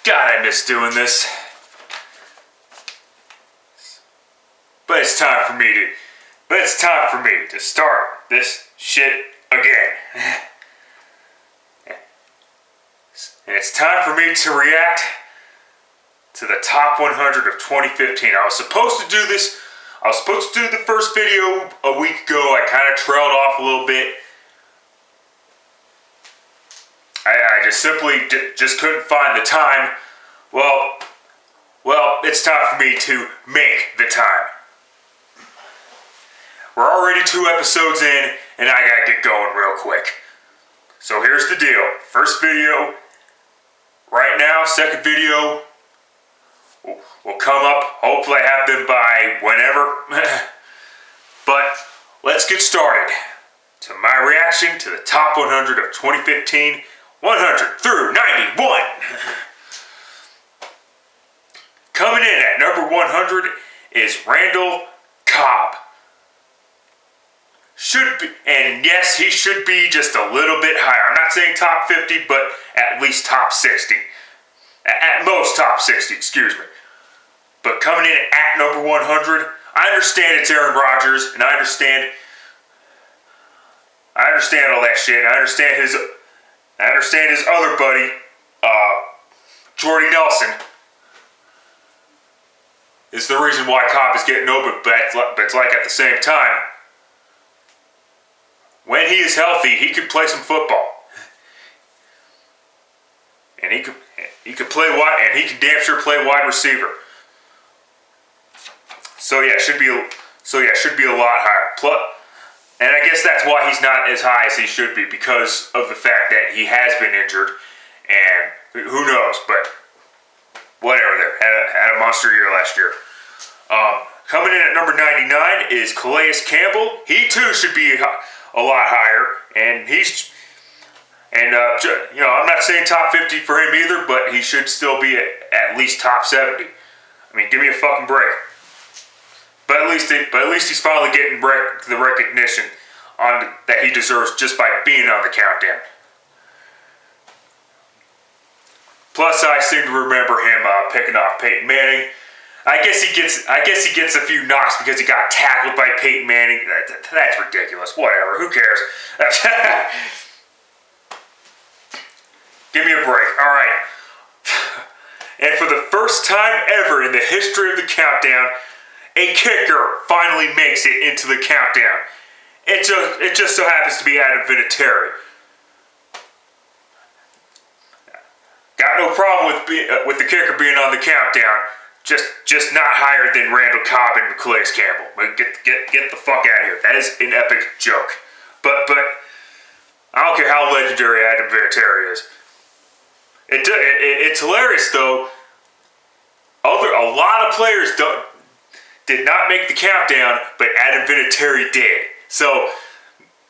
God, I miss doing this. But it's time for me to start this shit again. And it's time for me to react to the top 100 of 2015. I was supposed to do the first video a week ago. I kind of trailed off a little bit. I just simply just couldn't find the time. Well, it's time for me to make the time. We're already 2 episodes in, and I gotta get going real quick. So here's the deal. First video, right now, second video will come up. Hopefully I have them by whenever. But let's get started to my reaction to the top 100 of 2015, 100 through 91. Coming in at number 100 is Randall Cobb. Should be, and yes, he should be just a little bit higher. I'm not saying top 50, but at least top 60. At most top 60, excuse me. But coming in at number 100, I understand it's Aaron Rodgers, and I understand all that shit. I understand his other buddy, Jordy Nelson, is the reason why Cobb is getting open. But it's like at the same time, when he is healthy, he can play some football, and he could play wide, and he can damn sure play wide receiver. So yeah, should be a lot higher. And I guess that's why he's not as high as he should be, because of the fact that he has been injured, and who knows? But whatever. There had a monster year last year. Coming in at number 99 is Calais Campbell. He too should be a lot higher, and I'm not saying top 50 for him either, but he should still be at least top 70. I mean, give me a fucking break. But at least he's finally getting the recognition that he deserves just by being on the countdown. Plus, I seem to remember him picking off Peyton Manning. I guess he gets a few knocks because he got tackled by Peyton Manning. That's ridiculous. Whatever. Who cares? Give me a break. All right. And for the first time ever in the history of the countdown, a kicker finally makes it into the countdown. It just so happens to be Adam Vinatieri. Got no problem with the kicker being on the countdown. Just not higher than Randall Cobb and Calais Campbell. But get the fuck out of here. That is an epic joke. But I don't care how legendary Adam Vinatieri is. It's hilarious though. A lot of players did not make the countdown, but Adam Vinatieri did. So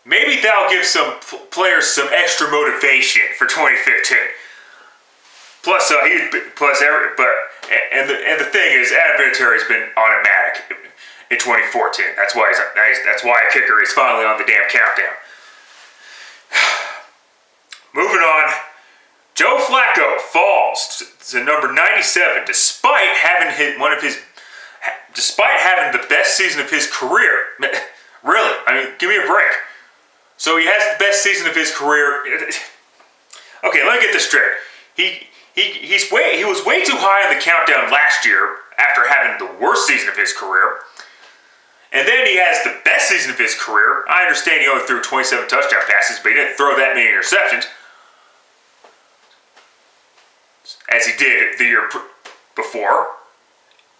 maybe that'll give some players some extra motivation for 2015. The thing is, Adam Vinatieri's been automatic in 2014. That's why a kicker is finally on the damn countdown. Moving on, Joe Flacco falls to number 97, despite having the best season of his career. Really, I mean, give me a break. So he has the best season of his career. Okay, let me get this straight. He was way too high on the countdown last year after having the worst season of his career. And then he has the best season of his career. I understand he only threw 27 touchdown passes, but he didn't throw that many interceptions as he did the year before.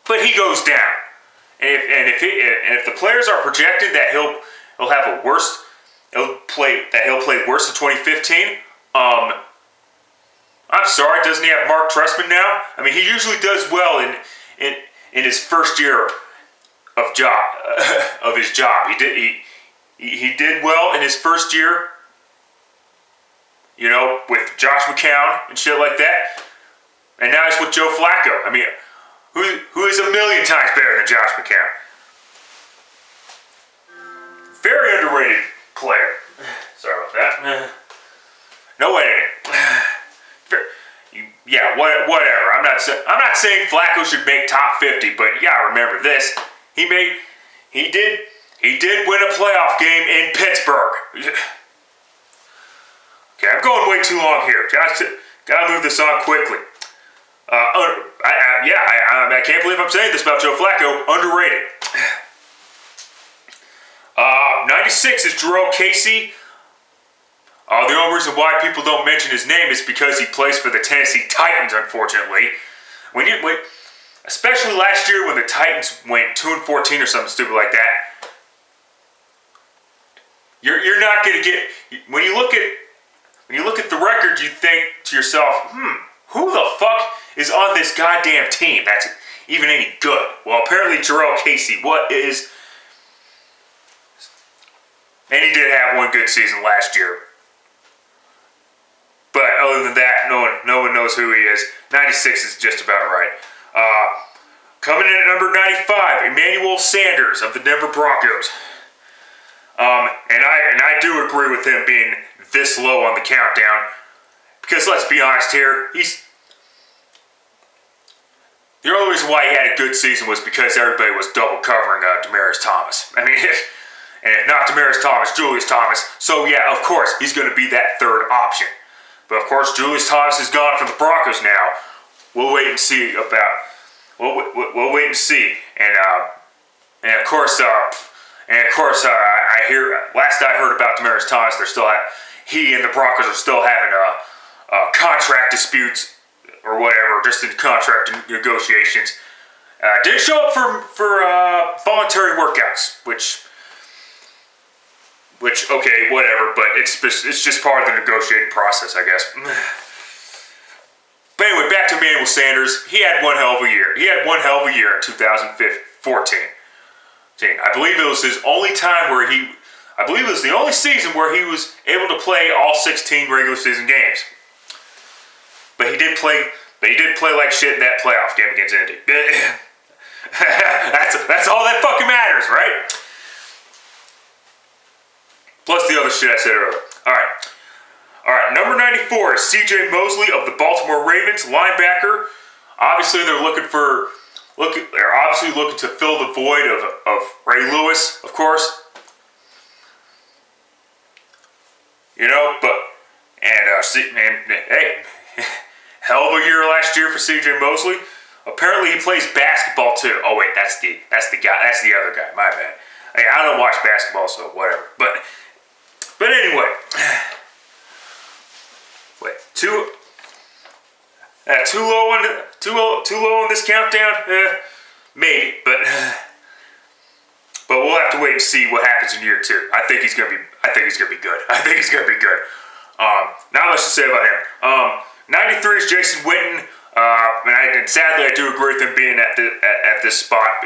But he goes down. And if the players are projected that he'll play worse in 2015, I'm sorry, doesn't he have Mark Trestman now? I mean, he usually does well in his first year of his job. He did well in his first year, with Josh McCown and shit like that. And now he's with Joe Flacco. I mean, who is a million times better than Josh McCown? Very underrated player. Sorry about that. No editing. Yeah, whatever. I'm not saying Flacco should make top 50, but you gotta remember this: he did win a playoff game in Pittsburgh. Okay, I'm going way too long here. Gotta move this on quickly. I can't believe I'm saying this about Joe Flacco. Underrated. 96 is Jurrell Casey. The only reason why people don't mention his name is because he plays for the Tennessee Titans, unfortunately. Especially last year when the Titans went 2-14 or something stupid like that. You're not going to get... When you look at the record, you think to yourself, who the fuck is on this goddamn team that's even any good? Well, apparently Jurrell Casey, and he did have one good season last year. But other than that, no one knows who he is. 96 is just about right. Coming in at number 95, Emmanuel Sanders of the Denver Broncos. And I do agree with him being this low on the countdown. Because let's be honest here, the only reason why he had a good season was because everybody was double covering Demaryius Thomas. I mean, and if not Demaryius Thomas, Julius Thomas. So yeah, of course, he's going to be that third option. But of course, Julius Thomas is gone from the Broncos now. We'll wait and see about. We'll wait and see. And of course, I hear. Last I heard about Demaryius Thomas, he and the Broncos are still having contract disputes or whatever, just in contract negotiations. Did show up for voluntary workouts, which okay, whatever, but it's just part of the negotiating process, I guess. But anyway, back to Emmanuel Sanders. He had one hell of a year. He had one hell of a year in 2014. I believe it was his only time where I believe it was the only season where he was able to play all 16 regular season games. But he did play like shit in that playoff game against Indy. That's all that fucking matters, right? Plus the other shit I said earlier. Alright, number 94 is CJ Mosley of the Baltimore Ravens, linebacker. Obviously they're looking to fill the void of Ray Lewis, of course. You know, hey, hell of a year last year for CJ Mosley. Apparently he plays basketball too. Oh wait, that's the other guy. My bad. Hey, I don't watch basketball, so whatever. But anyway, wait, too low on this countdown? Maybe, but we'll have to wait and see what happens in year 2. I think he's gonna be good. I think he's gonna be good. Not much to say about him. 93 is Jason Witten, and sadly I do agree with him being at this spot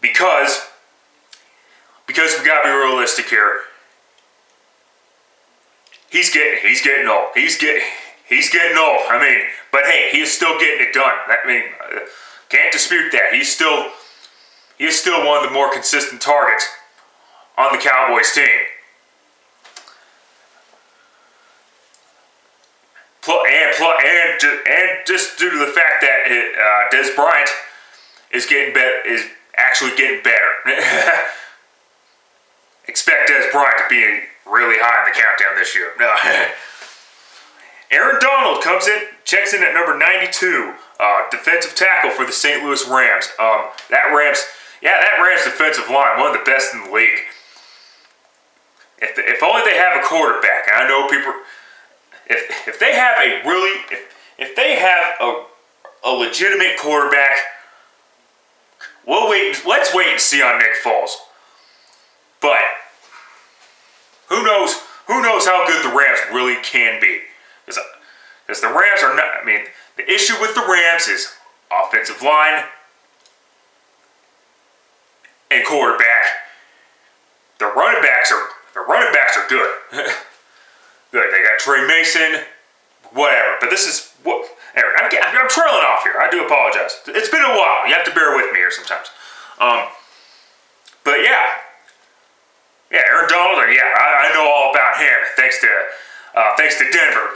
because we gotta be realistic here. He's getting old. He's getting old. I mean, but hey, he is still getting it done. I mean, can't dispute that. He is still one of the more consistent targets on the Cowboys team. And just due to the fact that Dez Bryant is actually getting better. Expect Dez Bryant to be really high in the countdown this year. Aaron Donald comes in, checks in at number 92, defensive tackle for the St. Louis Rams. That Rams defensive line, one of the best in the league. If only they have a quarterback. And I know people. If they have a legitimate quarterback, let's wait and see on Nick Foles. But who knows how good the Rams really can be? Because the Rams are not. I mean, the issue with the Rams is offensive line and quarterback. The running backs are good. Good. They got Trey Mason, whatever. But this is what. Anyway, I'm trailing off here. I do apologize. It's been a while. You have to bear with me here sometimes. But yeah, Aaron Donald. Yeah, I know all about him. Thanks to Denver.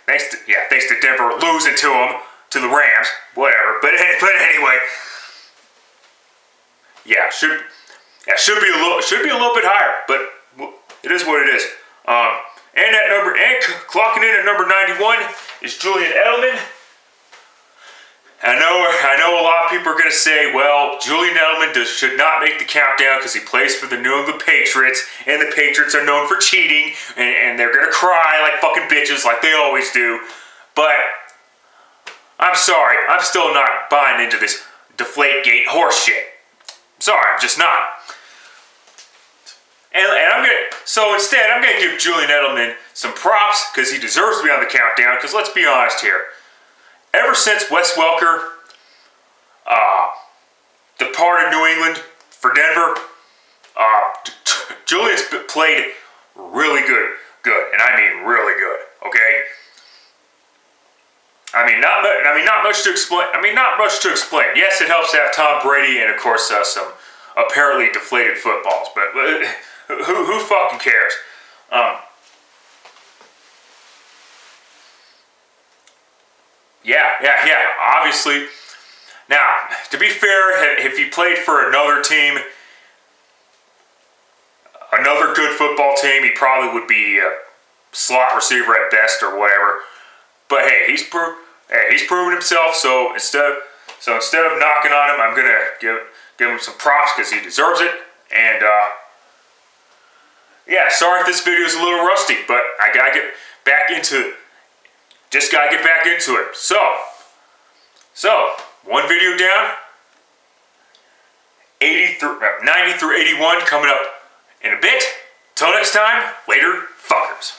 thanks to Denver losing to the Rams, whatever. But anyway, yeah, should be a little bit higher, but it is what it is. And clocking in at number 91 is Julian Edelman. I know a lot of people are going to say, well, Julian Edelman should not make the countdown because he plays for the New England Patriots, and the Patriots are known for cheating, and they're going to cry like fucking bitches like they always do. But I'm sorry, I'm still not buying into this Deflategate horse shit. Sorry, I'm just not. So instead, I'm gonna give Julian Edelman some props because he deserves to be on the countdown. Because let's be honest here, ever since Wes Welker departed New England for Denver, Julian's played really good, and I mean really good. Okay. Not much to explain. Yes, it helps to have Tom Brady and of course some apparently deflated footballs, but who fucking cares? Yeah. Obviously. Now, to be fair, if he played for another team, another good football team, he probably would be a slot receiver at best or whatever. But hey, he's proven himself. So instead of knocking on him, I'm gonna give him some props because he deserves it. And yeah, sorry if this video is a little rusty, but I gotta get back into it. So one video down, 90 through 81 coming up in a bit. Till next time, later, fuckers.